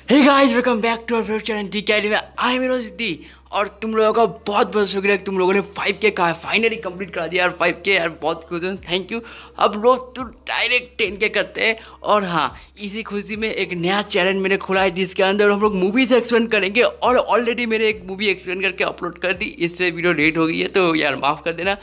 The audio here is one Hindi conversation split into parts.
Hey guys, welcome back to our channel डी कैडी में आई मेरा सिद्धि। और तुम लोगों का बहुत बहुत शुक्रिया कि तुम लोगों ने 5K का फाइनली कंप्लीट करा दिया यार। 5K यार, बहुत खुश हूँ, थैंक यू। अब रोज तो डायरेक्ट 10K करते हैं। और हाँ, इसी खुशी में एक नया चैनल मैंने खोला है जिसके अंदर हम लोग मूवीज एक्सप्लेन करेंगे। और ऑलरेडी मैंने एक मूवी एक्सप्लेन करके अपलोड कर दी, इसलिए वीडियो लेट हो गई है, तो यार माफ़ कर देना।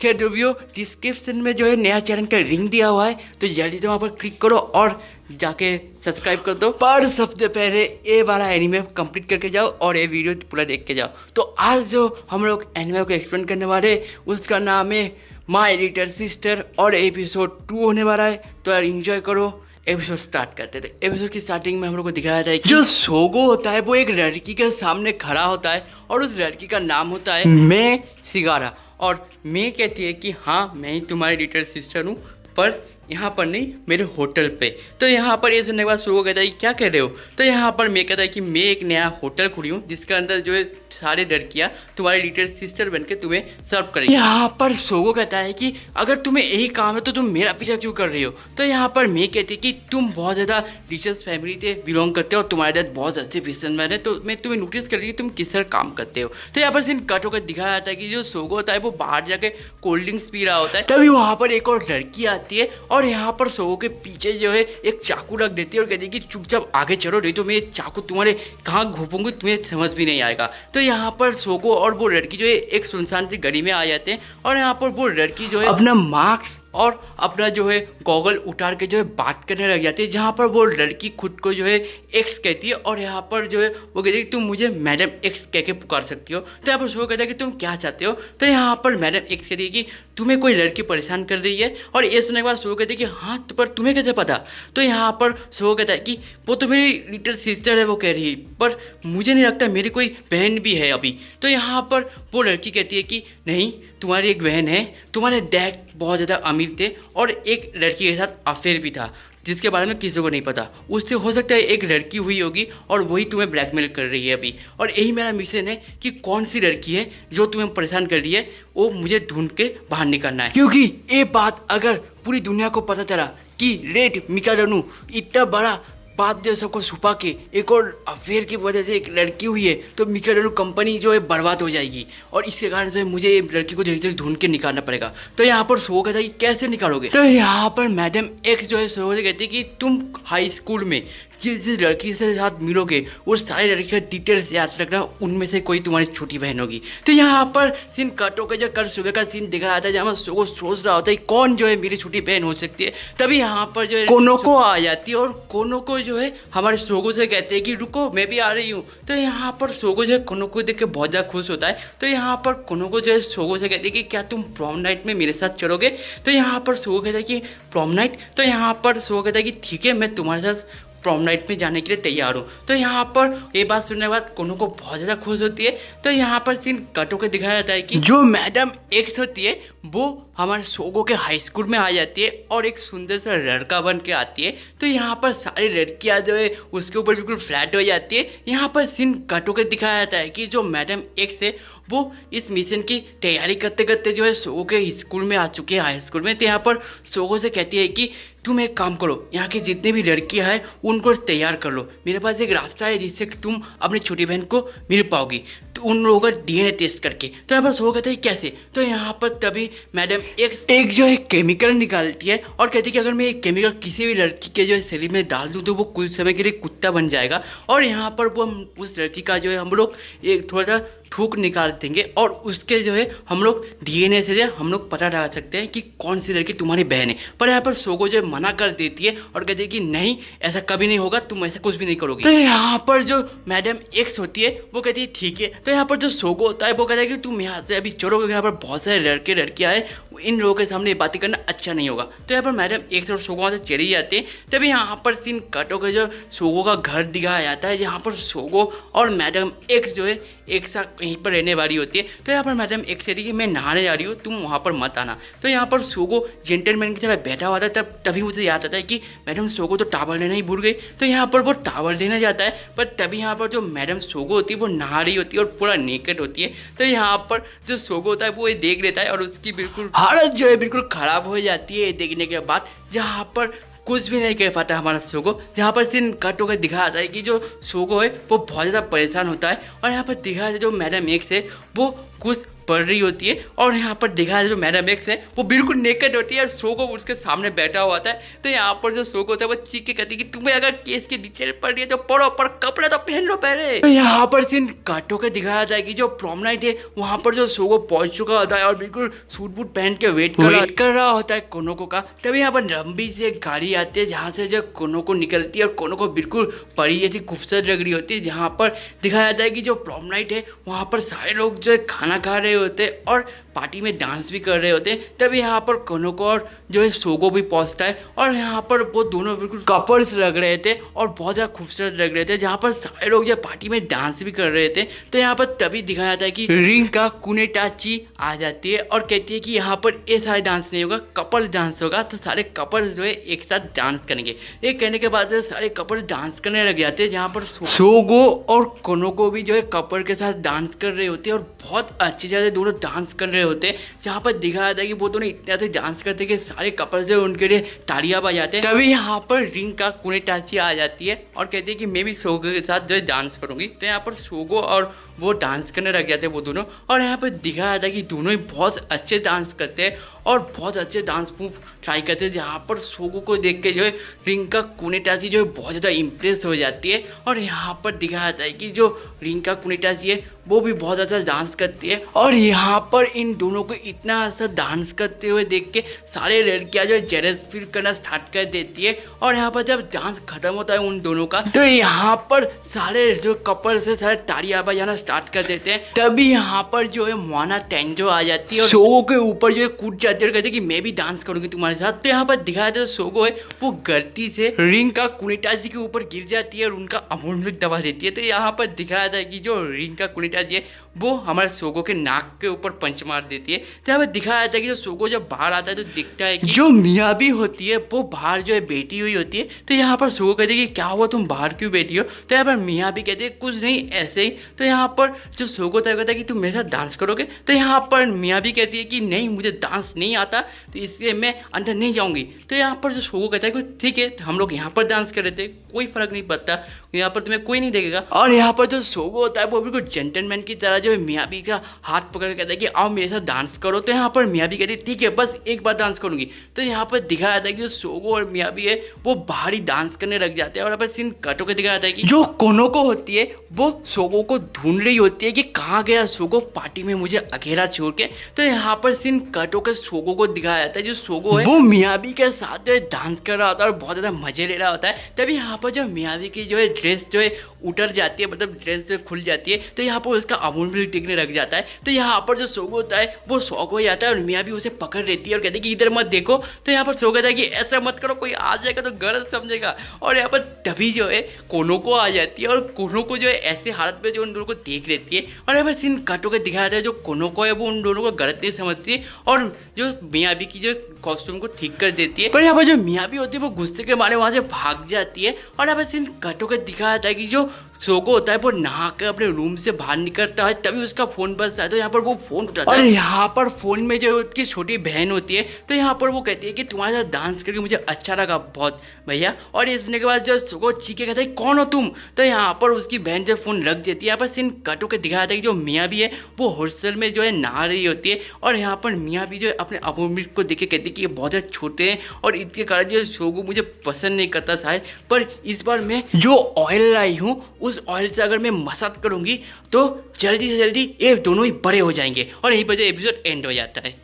खैर जो भी हो, डिस्क्रिप्शन में जो है नया चैनल का लिंक दिया हुआ है, तो जल्दी से वहाँ पर क्लिक करो और जाके सब्सक्राइब कर दो। पर सबसे पहले ये वाला एनिमे कंप्लीट करके जाओ और ये वीडियो पूरा देख के जाओ। तो आज जो हम लोग एनिमे को एक्सप्लेन करने वाले उसका नाम है माय लिटिल सिस्टर और एपिसोड 2 होने वाला है। तो यार इंजॉय करो। एपिसोड स्टार्ट करते थे। एपिसोड की स्टार्टिंग में हम लोग को दिखाया जाता है कि जो सोगो होता है वो एक लड़की के सामने खड़ा होता है और उस लड़की का नाम होता है मैं सिगारा। और मैं कहती है कि हाँ, मैं ही तुम्हारी लिटिल सिस्टर हूँ, पर यहाँ पर नहीं, मेरे होटल पे। तो यहाँ पर ये सुनने के बाद सोगो कहता है कि क्या कह रहे हो। तो यहाँ पर मैं कहता है कि मैं एक नया होटल खुली हूँ जिसके अंदर जो है सारी लड़कियाँ तुम्हारी लिटिल सिस्टर बनके तुम्हें सर्व करेंगी। यहाँ पर सोगो कहता है कि अगर तुम्हें यही काम है तो तुम मेरा पीछा क्यों कर रही हो। तो यहाँ पर मैं कहती है कि तुम बहुत ज़्यादा रिचेस फैमिली से बिलोंग करते हो और तुम्हारे साथ बहुत अच्छे बिजनेसमैन है, तो मैं तुम्हें नोटिस कर रही तुम किस तरह काम करते हो। तो यहाँ पर सीन कट होकर दिखाया जाता है कि जो सोगो होता है वो बाहर जाके कोल्ड ड्रिंक्स पी रहा होता है। तभी वहाँ पर एक और लड़की आती है और यहाँ पर सोगो के पीछे जो है एक चाकू रख देती है और कहती है कि चुपचाप आगे चलो, नहीं तो मैं चाकू तुम्हारे कहाँ घोपूंगी तुम्हें समझ भी नहीं आएगा। तो यहाँ पर सोगो और वो लड़की जो है एक सुनसान सी गली में आ जाते हैं और यहाँ पर वो लड़की जो है अपना मास्क और अपना जो है गॉगल उतार के जो है बात करने लग जाती है, जहाँ पर वो लड़की खुद को जो है एक्स कहती है। और यहाँ पर जो है वो कहती है कि तुम मुझे मैडम एक्स कह के पुकार सकती हो। तो यहाँ पर सोगो कहता है कि तुम क्या चाहते हो। तो यहाँ पर मैडम एक्स कहती है कि तुम्हें कोई लड़की परेशान कर रही है। और ये सुनने के बाद सोगो कहती है कि हाँ, तो पर तुम्हें कैसे पता। तो यहाँ पर सोगो कहता है कि वो तो मेरी लिटिल सिस्टर है, वो कह रही है, पर मुझे नहीं लगता मेरी कोई बहन भी है अभी। तो यहाँ पर वो लड़की कहती है कि नहीं, तुम्हारी एक बहन है, तुम्हारे डैड बहुत ज़्यादा अमीर थे और एक लड़की के साथ अफेयर भी था जिसके बारे में किसी को नहीं पता। उससे हो सकता है एक लड़की हुई होगी और वही तुम्हें ब्लैकमेल कर रही है अभी। और यही मेरा मिशन है कि कौन सी लड़की है जो तुम्हें परेशान कर रही है, वो मुझे ढूंढ के बाहर निकलना है। क्योंकि ये बात अगर पूरी दुनिया को पता चला कि रेड मिकाडोनू इतना बड़ा बात जो सबको छुपा के एक और अफेयर की वजह से एक लड़की हुई है, तो मिकाडोनू कंपनी जो है बर्बाद हो जाएगी। और इसके कारण से मुझे ये लड़की को जल्दी ढूंढ के निकालना पड़ेगा। तो यहाँ पर सोगो कहता है कि कैसे निकालोगे। तो यहाँ पर मैडम एक्स जो है सोगो से कहती है कि तुम हाई स्कूल में जिस लड़की से साथ मिलोगे वो सारी लड़की का डिटेल्स याद रखना, उनमें से कोई तुम्हारी छोटी बहन होगी। तो यहाँ पर सीन कट होकर जो कल सुबह का सीन दिखाया जाता है जहाँ सोगो सोच रहा होता है कौन जो है मेरी छोटी बहन हो सकती है। तभी यहाँ पर जो है कोनोको आ जाती है और कोनोको जो है हमारे सोगो से कहते हैं कि रुको, मैं भी आ रही हूँ। तो यहाँ पर सोगो जो है कोनोको देख के बहुत ज़्यादा खुश होता है। तो यहाँ पर कोनोको जो है सोगो से कहती है कि क्या तुम प्रॉम नाइट में मेरे साथ चलोगे। तो यहाँ पर सोगो कहता है कि प्रॉम नाइट। तो यहाँ पर सोगो कहता है कि ठीक है, मैं तुम्हारे साथ प्रॉम नाइट में जाने के लिए तैयार हूँ। तो यहाँ पर ये बात सुनने के बाद कोनोको बहुत ज़्यादा खुश होती है। तो यहाँ पर सीन कट होकर दिखाया जाता है कि जो मैडम एक्स होती है वो हमारे सोगो के हाई स्कूल में आ जाती है और एक सुंदर सा लड़का बन के आती है। तो यहाँ पर सारी लड़कियाँ जो है उसके ऊपर बिल्कुल फ्लैट हो जाती है। यहाँ पर सीन कट होकर दिखाया जाता है कि जो मैडम एक्स है वो इस मिशन की तैयारी करते करते जो है सोगो के स्कूल में आ चुके हैं, हाई स्कूल में। तो यहाँ पर सोगो से कहती है कि तुम एक काम करो, यहाँ की जितने भी लड़कियाँ हैं उनको तैयार कर लो, मेरे पास एक रास्ता है जिससे कि तुम अपनी छोटी बहन को मिल पाओगी, तो उन लोगों का डीएनए टेस्ट करके। तो यहाँ पर सोगो कहते हैं कैसे। तो यहाँ पर तभी मैडम एक जो है केमिकल निकालती है और कहती है कि अगर मैं एक केमिकल किसी भी लड़की के जो है शरीर में डाल दूँ तो वो कुछ समय के लिए कुत्ता बन जाएगा। और यहाँ पर वो उस लड़की का जो है हम लोग एक थोड़ा सा थूक निकाल देंगे और उसके जो है हम लोग डीएनए से जो हम लोग पता लगा सकते हैं कि कौन सी लड़की तुम्हारी बहन है। पर यहाँ पर सोगो जो है मना कर देती है और कहती है कि नहीं, ऐसा कभी नहीं होगा, तुम ऐसा कुछ भी नहीं करोगी। तो यहाँ पर जो मैडम एक्स होती है वो कहती है ठीक है। तो यहाँ पर जो सोगो होता है वो कहता है कि तुम यहाँ से अभी चलो, क्योंकि यहाँ पर बहुत सारे लड़के लड़कियाँ हैं, इन लोगों के सामने बातें करना अच्छा नहीं होगा। तो यहाँ पर मैडम एक्स और सोगो वहाँ से चले जाते हैं। तभी यहाँ पर सीन कट होकर जो सोगो का घर दिखाया जाता है, जहाँ पर सोगो और मैडम एक्स जो है एक साथ कहीं पर रहने वाली होती है। तो यहाँ पर मैडम एक्स कहती है कि मैं नहाने जा रही हूँ, तुम वहाँ पर मत आना। तो यहाँ पर सोगो जेंटलमैन की तरह बैठा हुआ था। तभी मुझे याद आता है कि मैडम सोगो तो टावल लेना ही भूल गई। तो यहाँ पर वो टावल लेने जाता है, पर तभी यहाँ पर जो मैडम सोगो होती है वो नहा रही होती है और पूरा नेकेड होती है। तो यहाँ पर जो सोगो होता है वो ये देख लेता है और उसकी बिल्कुल हालत जो है बिल्कुल ख़राब हो जाती है देखने के बाद, जहाँ पर कुछ भी नहीं कह पाता हमारा सोगो। जहाँ पर सीन कट होकर दिखाया जाता है कि जो सोगो है वो बहुत ज़्यादा परेशान होता है और यहाँ पर दिखाया जाए जो मैडम एक्स है वो कुछ पढ़ रही होती है और यहाँ पर देखा जाए जो मैडम एक्स है वो बिल्कुल नेकेड होती है और सोगो उसके सामने बैठा हुआ था। तो यहाँ पर जो सोगो होता है वो चीख के कहती है कि तुम्हें अगर केस की डिटेल पढ़ रही है तो पढ़ो, पर कपड़े तो पहन लो पहले। तो यहाँ पर सीन काटो के दिखाया जाए कि जो प्रॉम नाइट है वहाँ पर जो सोगो पहुंच चुका होता है और बिल्कुल सूट बूट पहन के वेट कर रहा होता है कोनोको का। तभी यहाँ पर लंबी से एक गाड़ी आती है जहाँ से जो कोनोको निकलती है और कोनोको बिल्कुल परी जैसी खूबसूरत लग रही होती है। जहाँ पर दिखाया जाता है कि जो प्रॉम नाइट है वहाँ पर सारे लोग जो खाना खा रहे होते हैं और पार्टी में डांस भी कर रहे होते हैं। तभी यहाँ पर कोनोको और जो है सोगो भी पहुंचता है और यहाँ पर वो दोनों बिल्कुल कपल्स लग रहे थे और बहुत ज़्यादा खूबसूरत लग रहे थे। जहाँ पर सारे लोग जो पार्टी में डांस भी कर रहे थे। तो यहाँ पर तभी दिखाया जाता है कि रिंका कुनेटाची आ जाती है और कहती है कि यहाँ पर ये सारे डांस नहीं होगा, कपल डांस होगा। तो सारे कपल जो है एक साथ डांस करेंगे। ये कहने के बाद सारे कपल डांस करने लग जाते हैं। जहाँ पर सोगो और कोनोको भी जो है कपल के साथ डांस कर रहे होते हैं और बहुत अच्छी तरह से दोनों डांस कर रहे होते हैं। जहाँ पर दिखाया जाता है कि वो दोनों इतने अच्छे डांस करते हैं कि सारे कपल जो उनके लिए तालियां बजाते हैं। तभी यहाँ पर रिंका कुनेटाची आ जाती है और कहती है कि मैं भी सोगो के साथ जो है डांस करूंगी। तो यहाँ पर सोगो और वो डांस करने लग जाते हैं वो दोनों। और यहाँ पर दिखाया जाता है कि दोनों ही बहुत अच्छे डांस करते हैं और बहुत अच्छे डांस मूव ट्राई करते हैं। जहाँ पर सोगो को देख के जो है रिंका कुनेटाची जो है बहुत ज़्यादा इम्प्रेस हो जाती है। और यहाँ पर दिखाया जाता है कि जो रिंका कुनेटाची है वो भी बहुत अच्छा डांस करती है। और यहाँ पर इन दोनों को इतना अच्छा डांस करते हुए देख के सारे लड़कियां जो है जेलस फील करना स्टार्ट कर देती है। और यहाँ पर जब डांस खत्म होता है उन दोनों का तो यहाँ पर सारे जो कपल से सारे तालियां बजाना स्टार्ट कर देते हैं। तभी यहाँ पर जो है मोना टेंजो आ जाती है और सोगो के ऊपर जो है कूद जाती है और कहती है कि मैं भी डांस करूंगी तुम्हारे साथ। तो यहाँ पर दिखाया जाता है सोगो है वो गलती से रिंका कुनेटाची के ऊपर गिर जाती है और उनका अमूल दबा देती है। तो यहाँ पर दिखाया जाता है कि जो रिंका कुनेटाची है वो हमारे सोगो के नाक के ऊपर पंच मार देती है। तो यहाँ पर दिखाया जाता है कि जो सोगो जब बाहर आता है तो दिखता है कि जो मियाबी होती है वो बाहर जो है बैठी हुई होती है। तो यहाँ पर सोगो कहती है कि क्या हुआ, तुम बाहर क्यों बैठी हो। तो यहाँ पर मियाबी कहती है कुछ नहीं ऐसे ही। तो यहाँ पर जो सोगो तय कहता है कि तुम मेरे साथ डांस करोगे। तो यहाँ पर मियाबी कहती है कि नहीं, मुझे डांस नहीं आता तो इसलिए मैं अंदर नहीं जाऊंगी। तो यहाँ पर जो सोगो कहता है कि ठीक है, तो हम लोग यहाँ पर डांस कर रहे थे, कोई फर्क नहीं पड़ता, यहाँ पर तुम्हें कोई नहीं देखेगा। और यहाँ पर जो सोगो होता है वो बिल्कुल जेंटलमैन की तरह जो है मियाबी का हाथ पकड़ के कहता है कि आओ मेरे साथ डांस करो। तो यहाँ पर मियाबी कहती है ठीक है, बस एक बार डांस करूंगी। तो यहाँ पर दिखाया जाता है कि जो सोगो और मियाबी है वो बाहरी डांस करने लग जाते हैं। और यहाँ पर सीन कट होकर दिखाया जाता है कि जो कोनोको होती है वो सोगो को ढूंढ रही होती है कि कहाँ गया सोगो पार्टी में मुझे अकेला छोड़ के। तो यहाँ पर सीन कट होकर सोगो को दिखाया जाता है जो सोगो है वो मियाबी के साथ जो है डांस कर रहा होता है और बहुत ज़्यादा मजे ले रहा होता है। तभी यहाँ पर जो मियाबी की जो है ड्रेस जो है उतर जाती है, मतलब ड्रेस जो खुल जाती है। तो यहाँ पर उसका अमूल भी टिकने लग जाता है। तो यहाँ पर जो सोगो होता है वो शौक हो जाता है और मियाबी उसे पकड़ लेती है और कहती है कि इधर मत देखो। तो यहाँ पर सोगो कहता है कि ऐसा मत करो, कोई आ जाएगा तो गलत समझेगा। और यहाँ पर तभी जो है कोनोको आ जाती है और कोनोको जो है ऐसे हालत में जो उन दोनों को देख लेती है। और यहाँ पर सीन कट होकर दिखाया जाता है जो कोनोको है वो उन दोनों को गलत नहीं समझती है और जो मियाबी की जो कॉस्ट्यूम को ठीक कर देती है। पर यहाँ पर जो मियाबी होती है वो गुस्से के मारे वहाँ से भाग जाती है। और यहाँ पर सीन कट होकर दिखाया जाता है कि जो सोगो होता है वो नहा कर अपने रूम से बाहर निकलता है। तभी उसका फोन बजता है। तो यहाँ पर वो फोन उठाता है और यहाँ पर फोन में जो उसकी छोटी बहन होती है तो यहाँ पर वो कहती है कि तुम्हारे साथ डांस करके मुझे अच्छा लगा बहुत भैया। और ये सुनने के बाद जो सोगो चीखे कहता है कौन हो तुम। तो यहाँ पर उसकी बहन जब फोन रख देती है। यहाँ पर सीन कट होकर दिखाया था कि जो मियाबी है वो हॉस्टल में जो है नहा रही होती है। और यहाँ पर मियाबी जो है अपने अपोमिट को देख के कहती है कि ये बहुत ज़्यादा छोटे हैं और इसके कारण जो सोगो मुझे पसंद नहीं करता शायद, पर इस बार मैं जो ऑयल लाई हूँ उस ऑयल से अगर मैं मसाज करूंगी तो जल्दी से जल्दी ये दोनों ही बड़े हो जाएंगे। और यहीं पर जो एपिसोड एंड हो जाता है।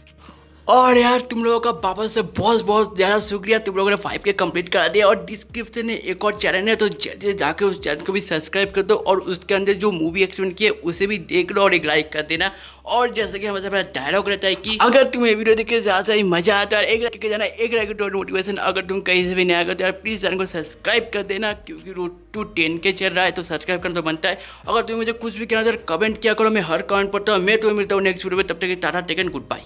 और यार तुम लोगों का वापस से बहुत बहुत ज़्यादा शुक्रिया, तुम लोगों ने 5K कंप्लीट करा दिया। और डिस्क्रिप्शन में एक और चैनल है तो जल्दी से जाकर उस चैनल को भी सब्सक्राइब कर दो और उसके अंदर जो मूवी एक्सप्लेन की है उसे भी देख लो और एक लाइक कर देना। और जैसे कि हमारे पास डायलॉग रहता है कि अगर तुम्हें वीडियो देख के ज़्यादा ही मजा आता है एक लाइक के जाना, एक लाइक टू मोटिवेशन। अगर तुम कहीं से भी नहीं आएगा तो यार प्लीज़ चैनल को सब्सक्राइब कर देना क्योंकि रोड टू 10K चल रहा है तो सब्सक्राइब करना तो बनता है। अगर तुम्हें मुझे कुछ भी कहना तो कमेंट किया करो, मैं हर कमेंट पढ़ता हूँ। मैं तुम्हें मिलता हूँ नेक्स्ट वीडियो में, तब तक tata take and good bye.